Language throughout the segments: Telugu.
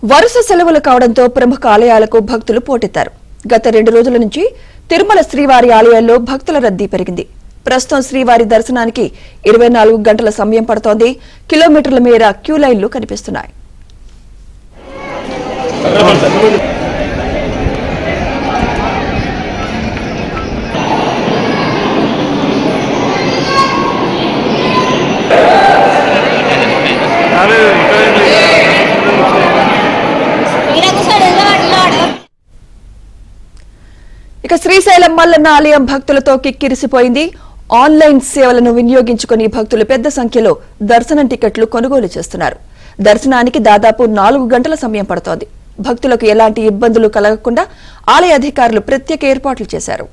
వరుస సెలవులు కావడంతో ప్రముఖ ఆలయాలకు భక్తులు పోటెత్తారు. గత 2 రోజుల నుంచి తిరుమల శ్రీవారి ఆలయాల్లో భక్తుల రద్దీ పెరిగింది. ప్రస్తుతం శ్రీవారి దర్శనానికి 24 గంటల సమయం పడుతోంది. కిలోమీటర్ల మేర క్యూ లైన్లు కనిపిస్తున్నాయి. ఇక శ్రీశైలం మల్లన్న ఆలయం భక్తులతో కిక్కిరిసిపోయింది. ఆన్లైన్ సేవలను వినియోగించుకుని భక్తులు పెద్ద సంఖ్యలో దర్శనం టికెట్లు కొనుగోలు చేస్తున్నారు. దర్శనానికి దాదాపు 4 గంటల సమయం పడుతోంది. భక్తులకు ఎలాంటి ఇబ్బందులు కలగకుండా ఆలయ అధికారులు ప్రత్యేక ఏర్పాట్లు చేశారు.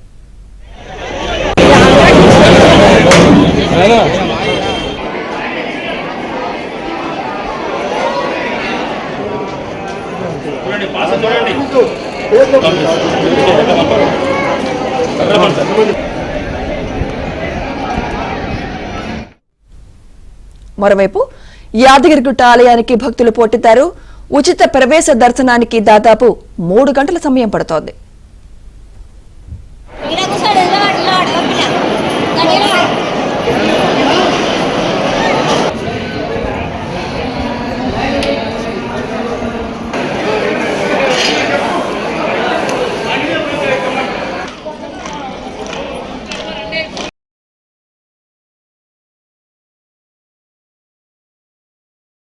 మరోవైపు యాదగిరిగుట్ట ఆలయానికి భక్తులు పోటెత్తారు. ఉచిత ప్రవేశ దర్శనానికి దాదాపు 3 గంటల సమయం పడుతోంది.